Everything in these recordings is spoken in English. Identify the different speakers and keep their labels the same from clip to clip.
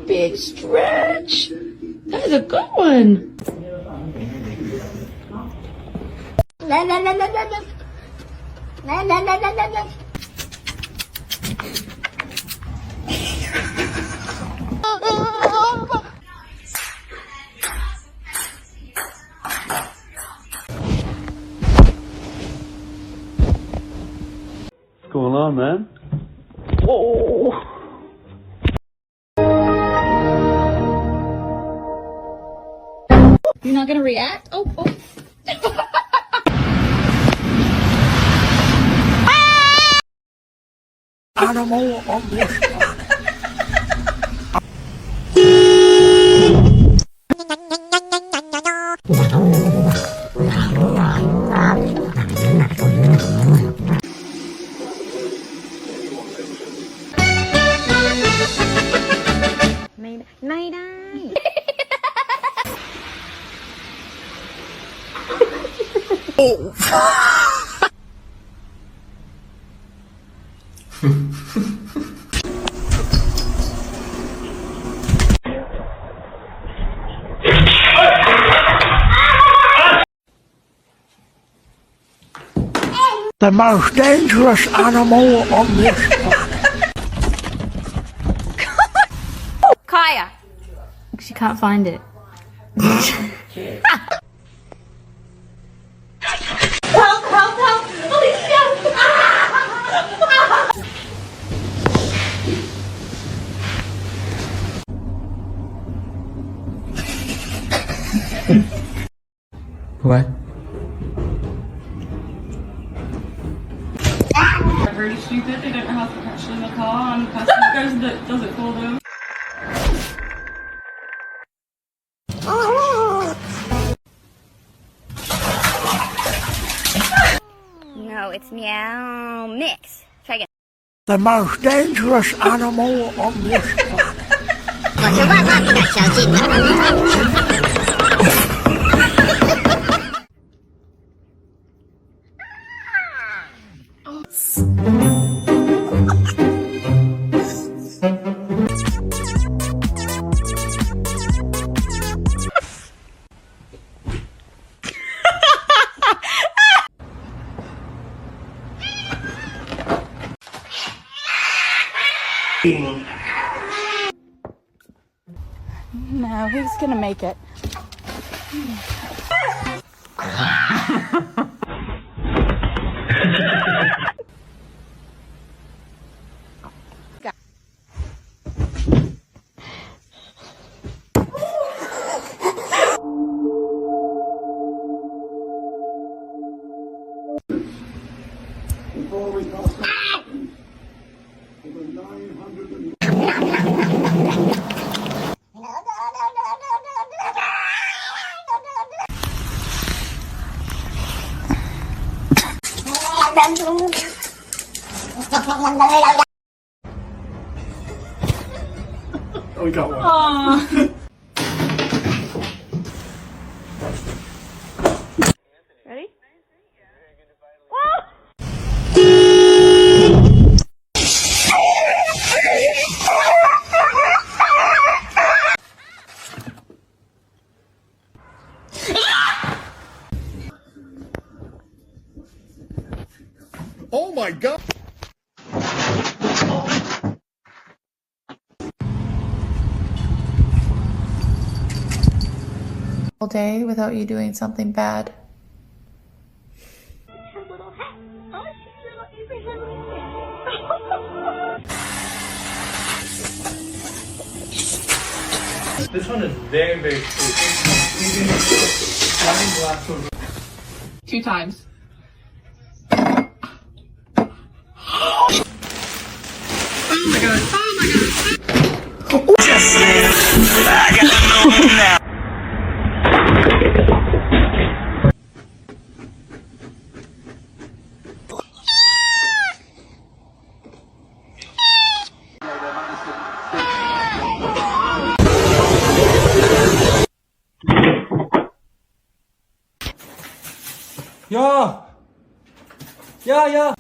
Speaker 1: Big stretch. That is a good one. La la la la la la. La la la la la la.
Speaker 2: What's going on, man? Whoa!
Speaker 1: You're not gonna react? Oh.
Speaker 3: Animal on this
Speaker 4: ไม่ได้
Speaker 3: the most dangerous animal on this planet.
Speaker 4: ใครอ่ะ
Speaker 1: She can't find it. Help! Alicia!
Speaker 5: What?
Speaker 6: Really stupid. They don't know how to catch in the car, and the person does it for them.
Speaker 4: No, it's meow mix. Try again.
Speaker 3: The most dangerous animal on this planet.
Speaker 4: 我是万万不敢相信的。
Speaker 6: No, who's gonna make it?
Speaker 2: We got one.
Speaker 6: Aww.
Speaker 4: Ready?
Speaker 2: Oh my god!
Speaker 7: All day without you doing something bad.
Speaker 5: This one is very, very sweet.
Speaker 6: 2 times. Oh my god.
Speaker 3: Just I got to know now.
Speaker 5: Ja! Yeah, yeah.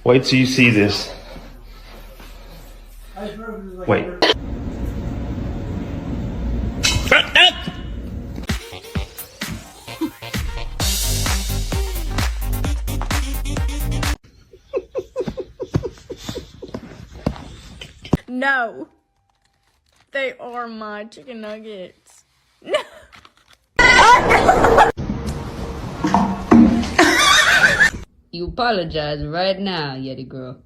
Speaker 2: Wait till you see this. Wait.
Speaker 6: No. They are my chicken nuggets. No.
Speaker 8: You apologize right now, Yeti girl.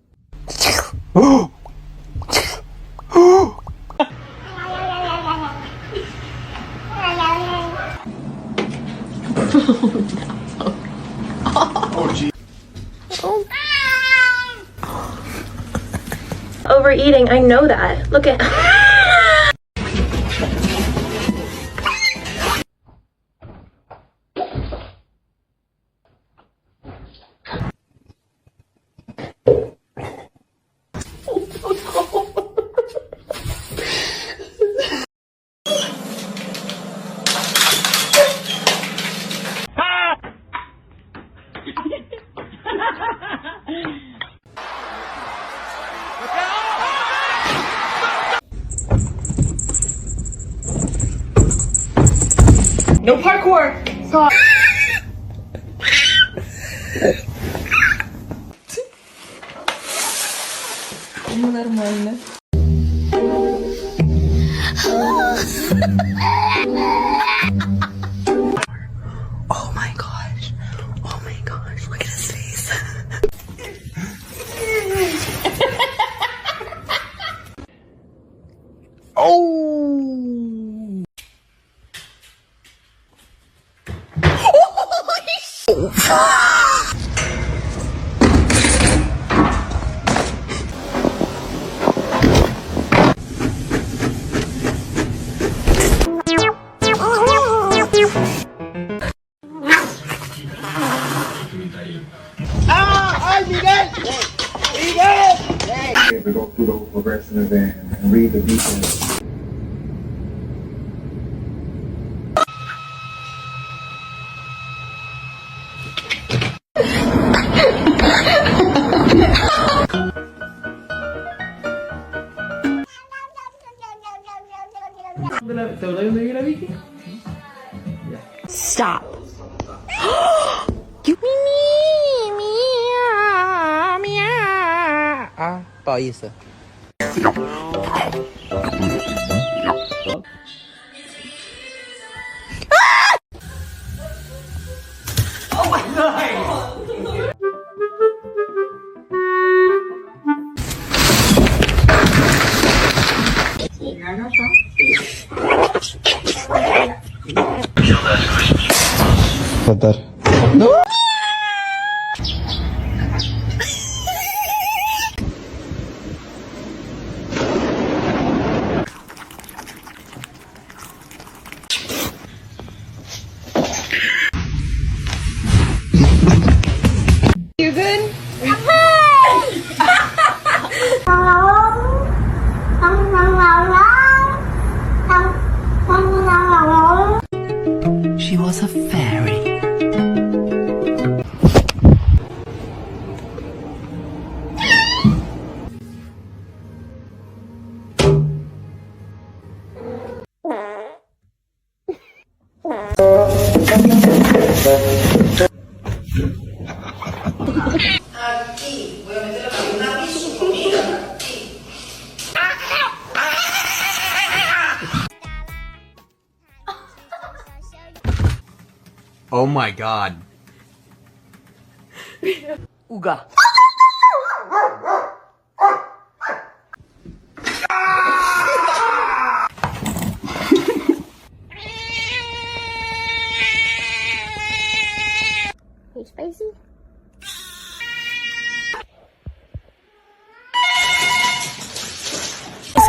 Speaker 9: Overeating, I know that. Look at.
Speaker 6: No parkour. Sorry.
Speaker 3: Oh my gosh. Oh my gosh. Look at his face. Oh.
Speaker 10: We go through the progressive and read the details.
Speaker 7: Stop. You meow, meow.
Speaker 11: 啊，不好意思。
Speaker 10: اتفضل.
Speaker 6: You good?
Speaker 3: She was a fairy.
Speaker 11: Oh my god.
Speaker 3: Uga.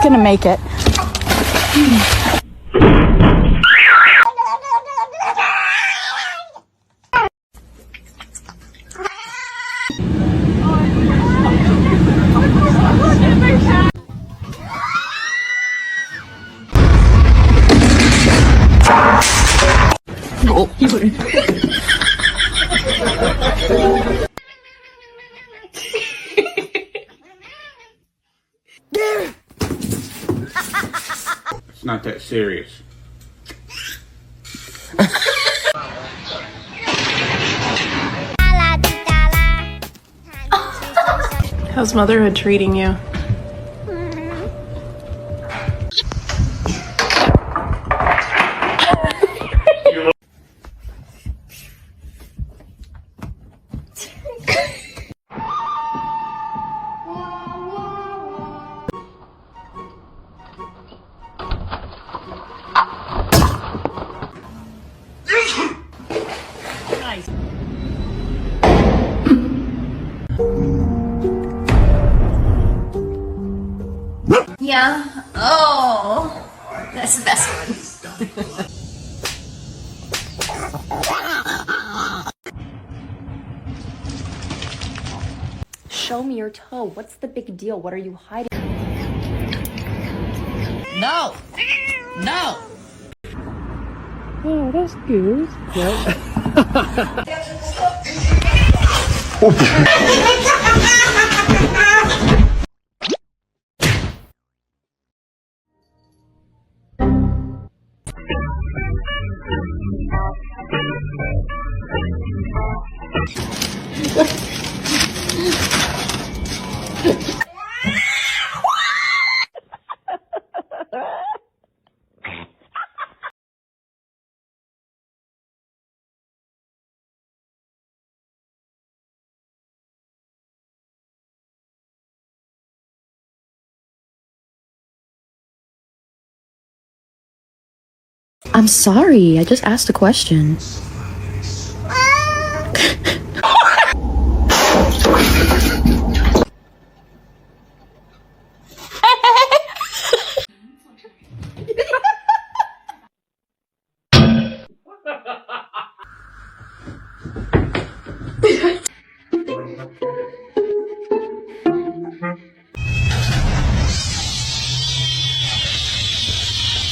Speaker 7: gonna make it.
Speaker 11: It's not that serious.
Speaker 9: How's motherhood treating you?
Speaker 4: Yeah. Oh, that's the best one.
Speaker 12: Show me your toe. What's the big deal? What are you hiding?
Speaker 8: No! No!
Speaker 7: Oh, that's good.
Speaker 12: I'm sorry. I just asked a question.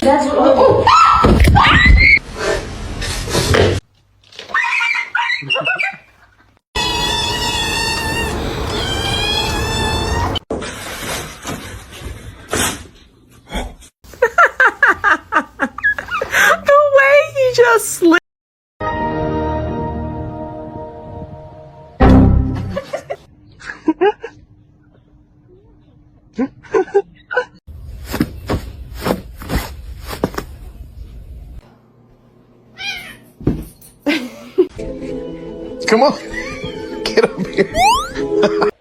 Speaker 12: That's what.
Speaker 3: The way he just slid.
Speaker 10: Come on. Get up here.